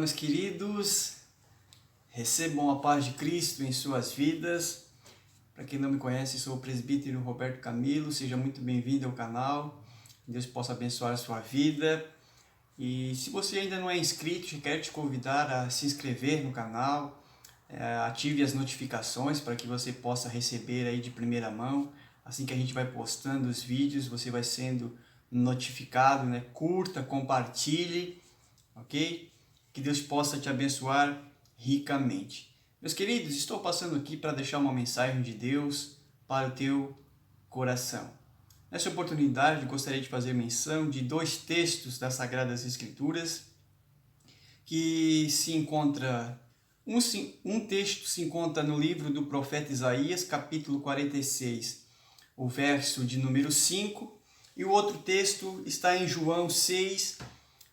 meus queridos, recebam a paz de Cristo em suas vidas. Para quem não me conhece, sou o presbítero Roberto Camilo, seja muito bem-vindo ao canal, Deus possa abençoar a sua vida. E se você ainda não é inscrito, eu quero te convidar a se inscrever no canal, ative as notificações para que você possa receber aí de primeira mão, assim que a gente vai postando os vídeos, você vai sendo notificado, né? Curta, compartilhe, ok? Que Deus possa te abençoar ricamente. Meus queridos, estou passando aqui para deixar uma mensagem de Deus para o teu coração. Nessa oportunidade, gostaria de fazer menção de dois textos das Sagradas Escrituras que se encontra um texto se encontra no livro do profeta Isaías, capítulo 46, o verso de número 5, e o outro texto está em João 6,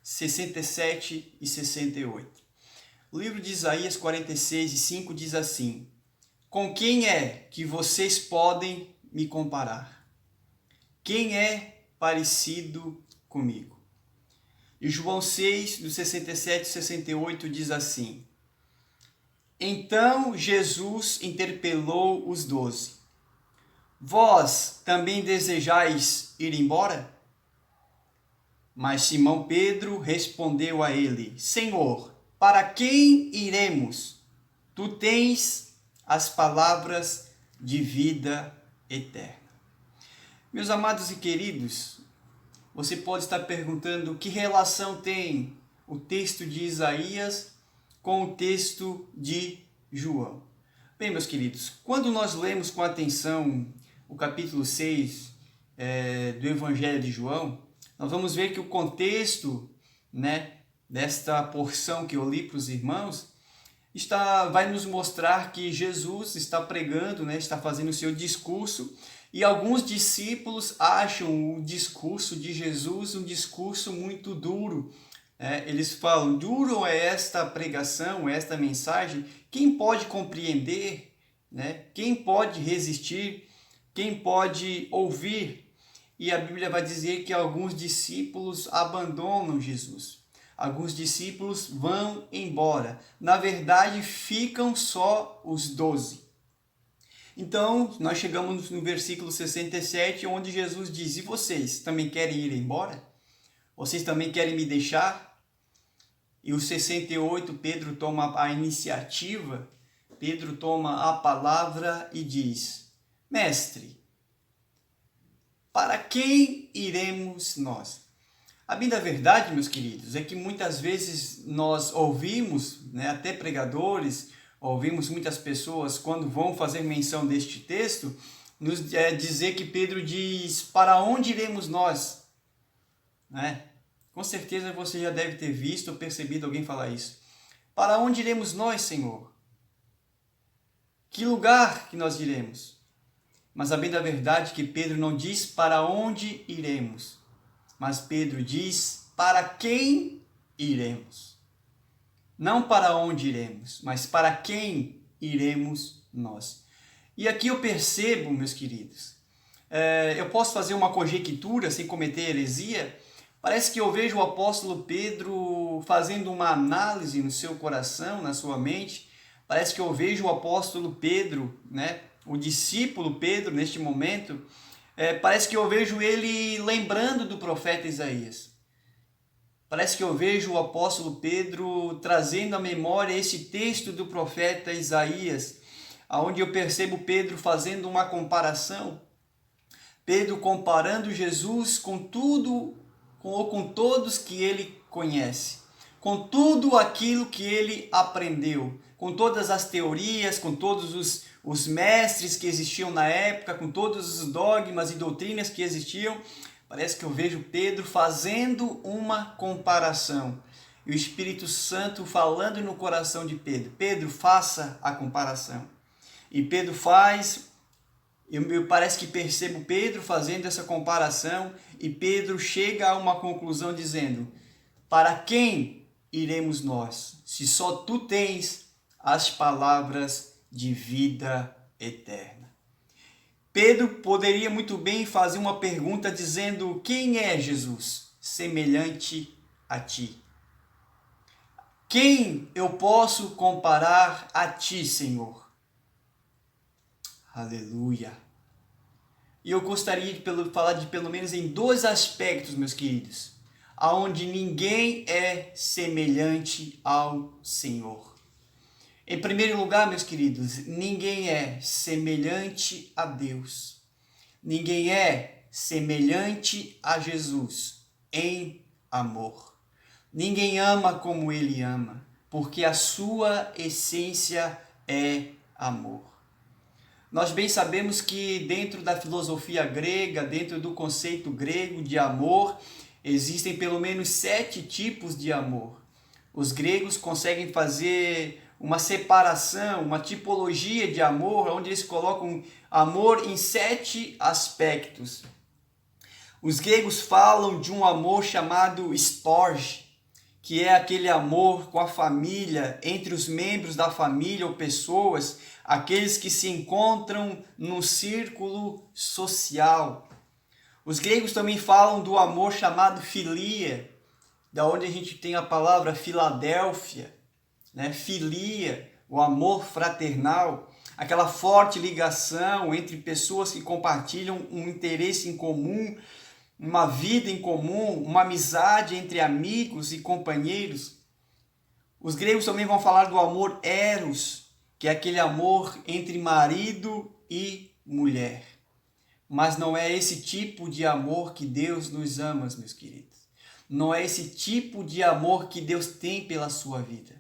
67 e 68. O livro de Isaías 46 e 5 diz assim: Com quem é que vocês podem me comparar? Quem é parecido comigo? E João 6, do 67 e 68 diz assim: Então Jesus interpelou os 12. Vós também desejais ir embora? Mas Simão Pedro respondeu a ele: Senhor, para quem iremos? Tu tens as palavras de vida eterna. Meus amados e queridos, você pode estar perguntando que relação tem o texto de Isaías com o texto de João. Bem, meus queridos, quando nós lemos com atenção o capítulo 6 do Evangelho de João, nós vamos ver que o contexto, desta porção que eu li para os irmãos vai nos mostrar que Jesus está pregando, está fazendo o seu discurso, e alguns discípulos acham o discurso de Jesus um discurso muito duro. Eles falam: duro é esta pregação, esta mensagem, quem pode compreender? Quem pode resistir? Quem pode ouvir? E a Bíblia vai dizer que alguns discípulos abandonam Jesus. Alguns discípulos vão embora. Na verdade, ficam só os 12. Então, nós chegamos no versículo 67, onde Jesus diz: E vocês também querem ir embora? Vocês também querem me deixar? E o 68, Pedro toma a iniciativa, Pedro toma a palavra e diz: Mestre, para quem iremos nós? A bem da verdade, meus queridos, é que muitas vezes nós ouvimos, até pregadores, ouvimos muitas pessoas quando vão fazer menção deste texto, nos dizer que Pedro diz: para onde iremos nós? Com certeza você já deve ter visto ou percebido alguém falar isso. Para onde iremos nós, Senhor? Que lugar que nós iremos? Mas a bem da verdade é que Pedro não diz para onde iremos, mas Pedro diz para quem iremos. Não para onde iremos, mas para quem iremos nós. E aqui eu percebo, meus queridos, eu posso fazer uma conjectura sem cometer heresia. Parece que eu vejo o apóstolo Pedro fazendo uma análise no seu coração, na sua mente. Parece que eu vejo o apóstolo Pedro, o discípulo Pedro neste momento, parece que eu vejo ele lembrando do profeta Isaías. Parece que eu vejo o apóstolo Pedro trazendo à memória esse texto do profeta Isaías, onde eu percebo Pedro fazendo uma comparação. Pedro comparando Jesus com tudo, com todos que ele conhece, com tudo aquilo que ele aprendeu, com todas as teorias, com todos os mestres que existiam na época, com todos os dogmas e doutrinas que existiam. Parece que eu vejo Pedro fazendo uma comparação. E o Espírito Santo falando no coração de Pedro: Pedro, faça a comparação. E Pedro faz. Eu parece que percebo Pedro fazendo essa comparação, e Pedro chega a uma conclusão dizendo: para quem iremos nós, se só tu tens as palavras de vida eterna? Pedro poderia muito bem fazer uma pergunta dizendo: quem é Jesus semelhante a ti? Quem eu posso comparar a ti, Senhor? Aleluia. E eu gostaria de falar de pelo menos em dois aspectos, meus queridos, aonde ninguém é semelhante ao Senhor. Em primeiro lugar, meus queridos, ninguém é semelhante a Deus. Ninguém é semelhante a Jesus em amor. Ninguém ama como Ele ama, porque a sua essência é amor. Nós bem sabemos que dentro da filosofia grega, dentro do conceito grego de amor, existem pelo menos 7 tipos de amor. Os gregos conseguem fazer uma separação, uma tipologia de amor, onde eles colocam amor em 7 aspectos. Os gregos falam de um amor chamado storge, que é aquele amor com a família, entre os membros da família ou pessoas, aqueles que se encontram no círculo social. Os gregos também falam do amor chamado filia, da onde a gente tem a palavra Filadélfia, né? Filia, o amor fraternal, aquela forte ligação entre pessoas que compartilham um interesse em comum, uma vida em comum, uma amizade entre amigos e companheiros. Os gregos também vão falar do amor eros, que é aquele amor entre marido e mulher. Mas não é esse tipo de amor que Deus nos ama, meus queridos. Não é esse tipo de amor que Deus tem pela sua vida.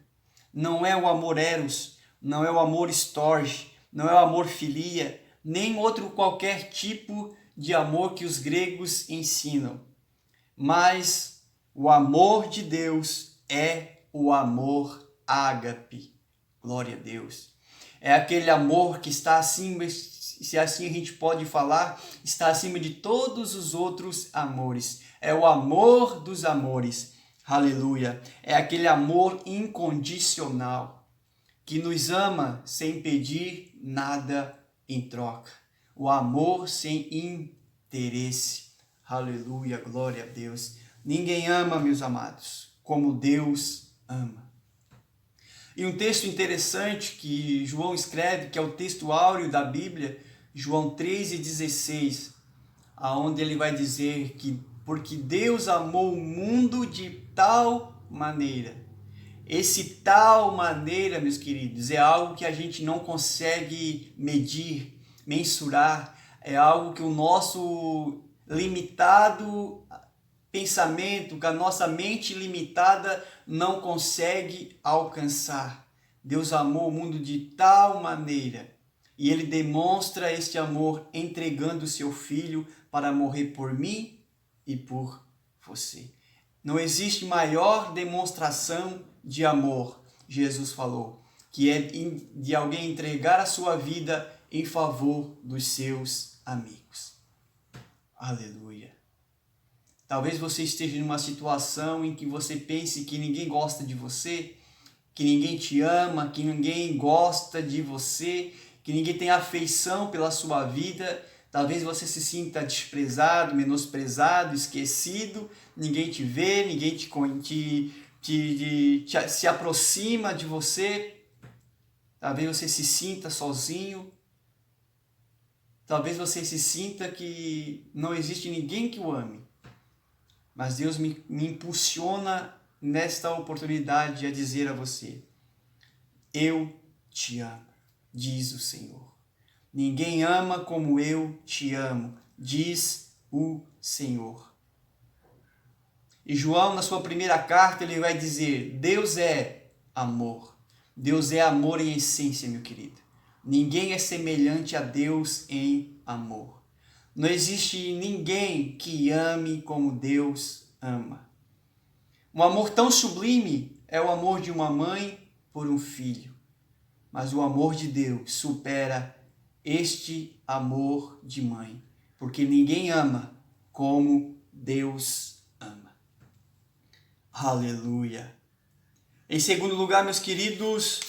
Não é o amor eros, não é o amor storge, não é o amor filia, nem outro qualquer tipo de amor que os gregos ensinam. Mas o amor de Deus é o amor ágape. Glória a Deus. É aquele amor que está acima, se assim a gente pode falar, está acima de todos os outros amores. É o amor dos amores. Aleluia. É aquele amor incondicional que nos ama sem pedir nada em troca. O amor sem interesse. Aleluia, glória a Deus. Ninguém ama, meus amados, como Deus ama. E um texto interessante que João escreve, que é o texto áureo da Bíblia, João 3,16, aonde ele vai dizer que porque Deus amou o mundo de tal maneira. Esse tal maneira, meus queridos, é algo que a gente não consegue medir, mensurar, é algo que o nosso limitado pensamento, que a nossa mente limitada não consegue alcançar. Deus amou o mundo de tal maneira e Ele demonstra este amor entregando o seu Filho para morrer por mim e por você. Não existe maior demonstração de amor, Jesus falou, que é de alguém entregar a sua vida em favor dos seus amigos. Aleluia. Talvez você esteja numa situação em que você pense que ninguém gosta de você, que ninguém te ama, que ninguém gosta de você, que ninguém tem afeição pela sua vida. Talvez você se sinta desprezado, menosprezado, esquecido, ninguém te vê, ninguém se aproxima de você. Talvez você se sinta sozinho. Talvez você se sinta que não existe ninguém que o ame. Mas Deus me impulsiona nesta oportunidade a dizer a você: eu te amo, diz o Senhor. Ninguém ama como eu te amo, diz o Senhor. E João, na sua primeira carta, ele vai dizer: Deus é amor. Deus é amor em essência, meu querido. Ninguém é semelhante a Deus em amor. Não existe ninguém que ame como Deus ama. Um amor tão sublime é o amor de uma mãe por um filho. Mas o amor de Deus supera este amor de mãe, porque ninguém ama como Deus ama. Aleluia. Em segundo lugar, meus queridos,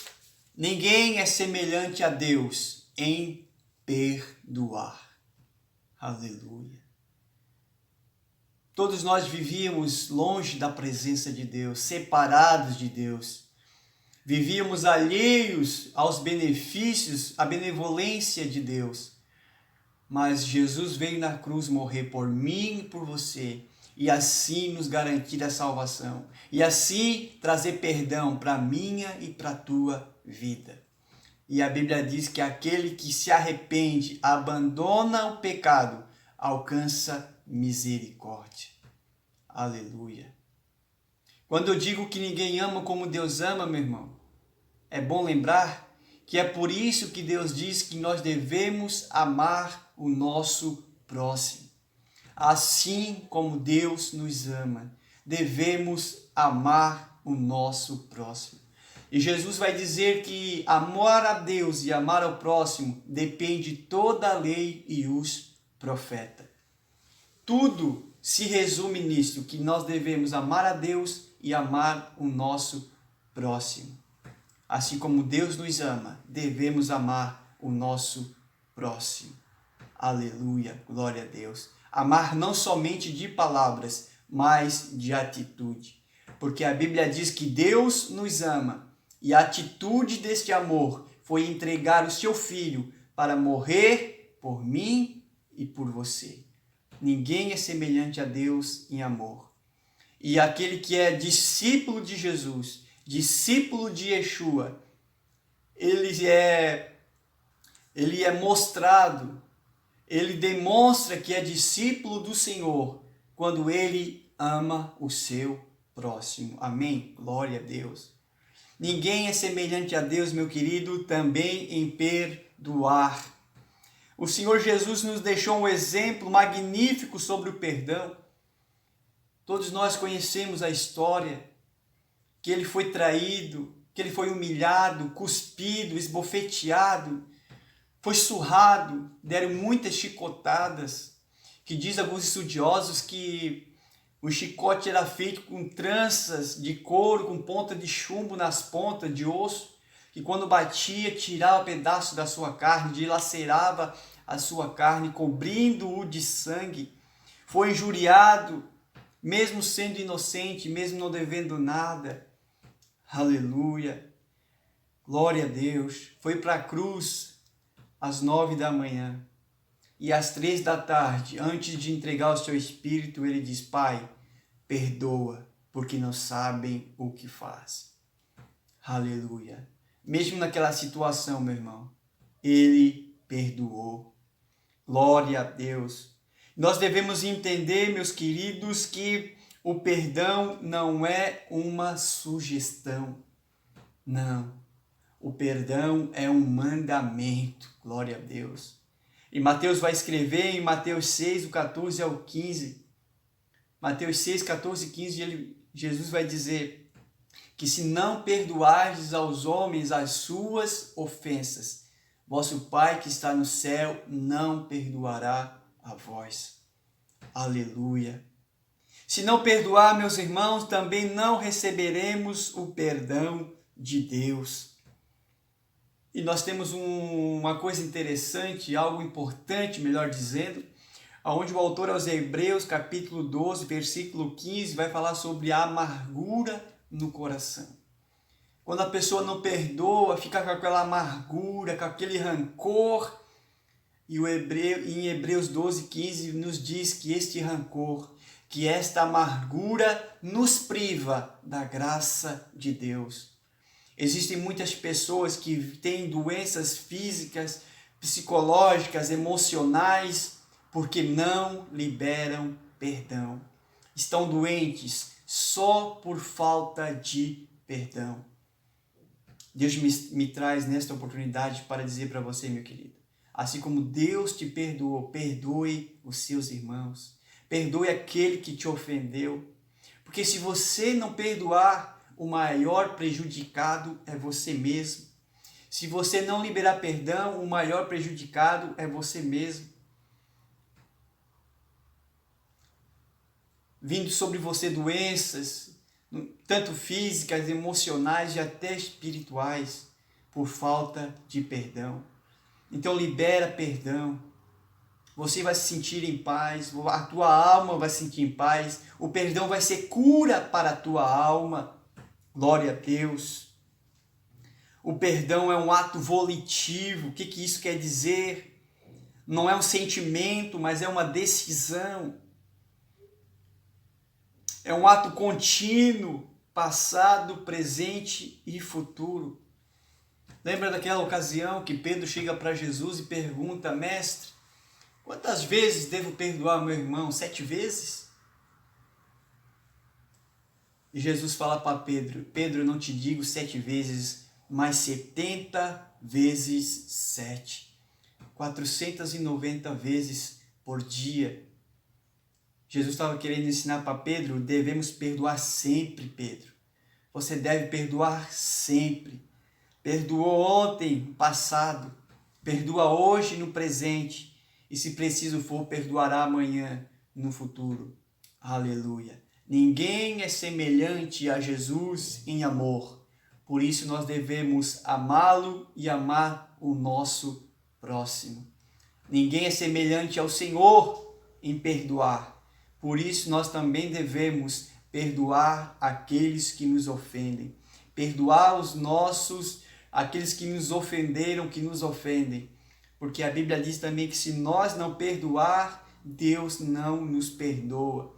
ninguém é semelhante a Deus em perdoar. Aleluia. Todos nós vivíamos longe da presença de Deus, separados de Deus. Vivíamos alheios aos benefícios, à benevolência de Deus. Mas Jesus veio na cruz morrer por mim e por você, e assim nos garantir a salvação, e assim trazer perdão para a minha e para a tua vida. E a Bíblia diz que aquele que se arrepende, abandona o pecado, alcança misericórdia. Aleluia. Quando eu digo que ninguém ama como Deus ama, meu irmão, é bom lembrar que é por isso que Deus diz que nós devemos amar o nosso próximo. Assim como Deus nos ama, devemos amar o nosso próximo. E Jesus vai dizer que amar a Deus e amar ao próximo depende toda a lei e os profetas. Tudo se resume nisso, que nós devemos amar a Deus e amar o nosso próximo. Assim como Deus nos ama, devemos amar o nosso próximo. Aleluia, glória a Deus. Amar não somente de palavras, mas de atitude. Porque a Bíblia diz que Deus nos ama e a atitude deste amor foi entregar o seu Filho para morrer por mim e por você. Ninguém é semelhante a Deus em amor. E aquele que é discípulo de Jesus, discípulo de Yeshua, ele é mostrado, ele demonstra que é discípulo do Senhor quando ele ama o seu próximo. Amém? Glória a Deus. Ninguém é semelhante a Deus, meu querido, também em perdoar. O Senhor Jesus nos deixou um exemplo magnífico sobre o perdão. Todos nós conhecemos a história, que ele foi traído, que ele foi humilhado, cuspido, esbofeteado, foi surrado, deram muitas chicotadas, que diz alguns estudiosos que o chicote era feito com tranças de couro, com ponta de chumbo nas pontas de osso, que quando batia, tirava pedaço da sua carne, dilacerava a sua carne, cobrindo-o de sangue. Foi injuriado, mesmo sendo inocente, mesmo não devendo nada. Aleluia. Glória a Deus. Foi para a cruz às 9 da manhã. E às 3 da tarde, antes de entregar o seu espírito, ele diz: Pai, perdoa, porque não sabem o que faz. Aleluia. Mesmo naquela situação, meu irmão, ele perdoou. Glória a Deus. Nós devemos entender, meus queridos, que o perdão não é uma sugestão. Não. O perdão é um mandamento. Glória a Deus. E Mateus vai escrever em Mateus 6, do 14 ao 15. Mateus 6, 14 e 15, Jesus vai dizer que se não perdoardes aos homens as suas ofensas, vosso Pai que está no céu não perdoará a vós. Aleluia. Se não perdoar, meus irmãos, também não receberemos o perdão de Deus. E nós temos uma coisa interessante, algo importante, melhor dizendo, onde o autor aos Hebreus, capítulo 12, versículo 15, vai falar sobre a amargura no coração. Quando a pessoa não perdoa, fica com aquela amargura, com aquele rancor. E em Hebreus 12, 15 nos diz que este rancor, que esta amargura nos priva da graça de Deus. Existem muitas pessoas que têm doenças físicas, psicológicas, emocionais, porque não liberam perdão. Estão doentes só por falta de perdão. Deus me traz nesta oportunidade para dizer para você, meu querido, assim como Deus te perdoou, perdoe os seus irmãos, perdoe aquele que te ofendeu, porque se você não perdoar, o maior prejudicado é você mesmo. Se você não liberar perdão, o maior prejudicado é você mesmo. Vindo sobre você doenças, tanto físicas, emocionais e até espirituais, por falta de perdão. Então libera perdão. Você vai se sentir em paz, a tua alma vai se sentir em paz, o perdão vai ser cura para a tua alma. Glória a Deus. O perdão é um ato volitivo. O que isso quer dizer? Não é um sentimento, mas é uma decisão. É um ato contínuo, passado, presente e futuro. Lembra daquela ocasião que Pedro chega para Jesus e pergunta: Mestre, quantas vezes devo perdoar meu irmão? 7 vezes? E Jesus fala para Pedro: Pedro, eu não te digo 7 vezes, mas 70 vezes 7. 490 vezes por dia. Jesus estava querendo ensinar para Pedro: devemos perdoar sempre, Pedro. Você deve perdoar sempre. Perdoou ontem, no passado. Perdoa hoje, no presente. E se preciso for, perdoará amanhã, no futuro. Aleluia. Ninguém é semelhante a Jesus em amor. Por isso nós devemos amá-lo e amar o nosso próximo. Ninguém é semelhante ao Senhor em perdoar. Por isso nós também devemos perdoar aqueles que nos ofendem. Perdoar aqueles que nos ofenderam, que nos ofendem. Porque a Bíblia diz também que se nós não perdoar, Deus não nos perdoa.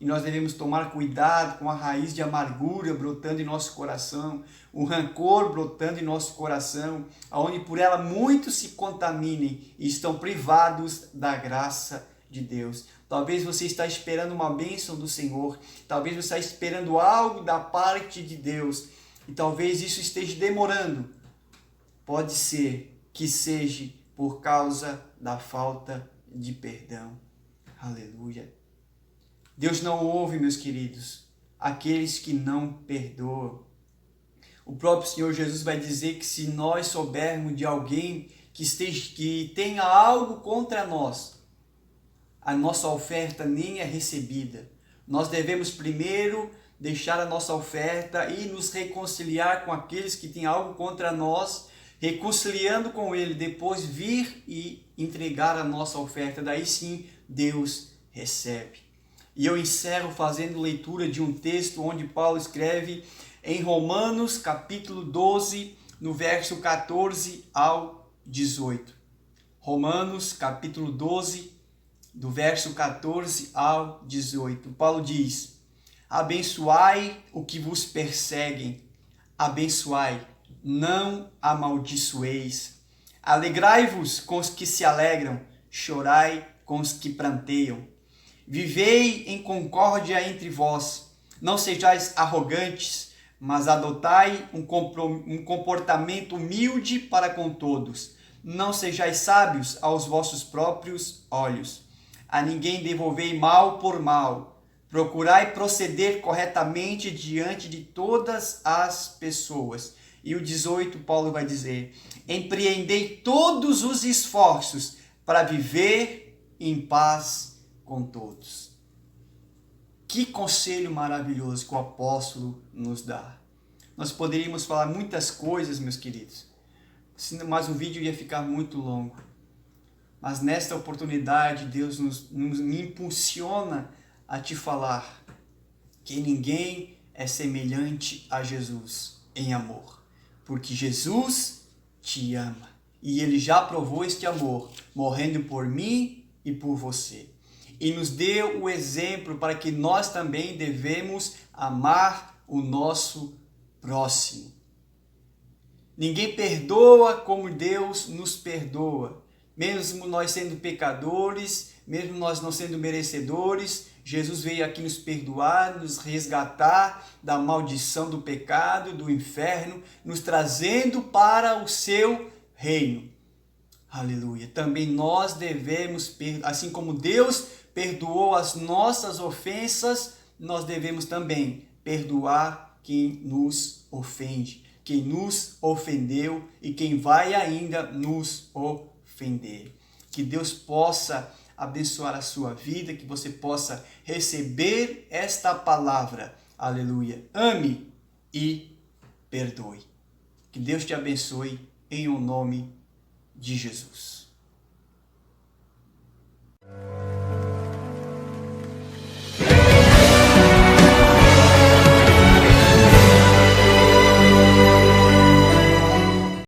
E nós devemos tomar cuidado com a raiz de amargura brotando em nosso coração, o rancor brotando em nosso coração, aonde por ela muitos se contaminem e estão privados da graça de Deus. Talvez você está esperando uma bênção do Senhor, talvez você está esperando algo da parte de Deus, e talvez isso esteja demorando. Pode ser que seja por causa da falta de perdão. Aleluia. Deus não ouve, meus queridos, aqueles que não perdoam. O próprio Senhor Jesus vai dizer que se nós soubermos de alguém que tenha algo contra nós, a nossa oferta nem é recebida. Nós devemos primeiro deixar a nossa oferta e nos reconciliar com aqueles que têm algo contra nós, reconciliando com ele, depois vir e entregar a nossa oferta. Daí sim Deus recebe. E eu encerro fazendo leitura de um texto onde Paulo escreve em Romanos capítulo 12, no verso 14 ao 18. Romanos capítulo 12, do verso 14 ao 18. Paulo diz: abençoai o que vos perseguem, abençoai, não amaldiçoeis. Alegrai-vos com os que se alegram, chorai com os que pranteiam. Vivei em concórdia entre vós, não sejais arrogantes, mas adotai um comportamento humilde para com todos. Não sejais sábios aos vossos próprios olhos. A ninguém devolvei mal por mal. Procurai proceder corretamente diante de todas as pessoas. E o 18, Paulo vai dizer: empreendei todos os esforços para viver em paz com todos. Que conselho maravilhoso que o apóstolo nos dá. Nós poderíamos falar muitas coisas, meus queridos, mas o vídeo ia ficar muito longo. Mas nesta oportunidade, Deus me impulsiona a te falar que ninguém é semelhante a Jesus em amor, porque Jesus te ama e Ele já provou este amor, morrendo por mim e por você. E nos deu o exemplo para que nós também devemos amar o nosso próximo. Ninguém perdoa como Deus nos perdoa. Mesmo nós sendo pecadores, mesmo nós não sendo merecedores, Jesus veio aqui nos perdoar, nos resgatar da maldição do pecado, do inferno, nos trazendo para o seu reino. Aleluia. Também nós devemos, assim como Deus perdoou as nossas ofensas, nós devemos também perdoar quem nos ofende, quem nos ofendeu e quem vai ainda nos ofender. Que Deus possa abençoar a sua vida, que você possa receber esta palavra. Aleluia. Ame e perdoe. Que Deus te abençoe em o nome de Jesus.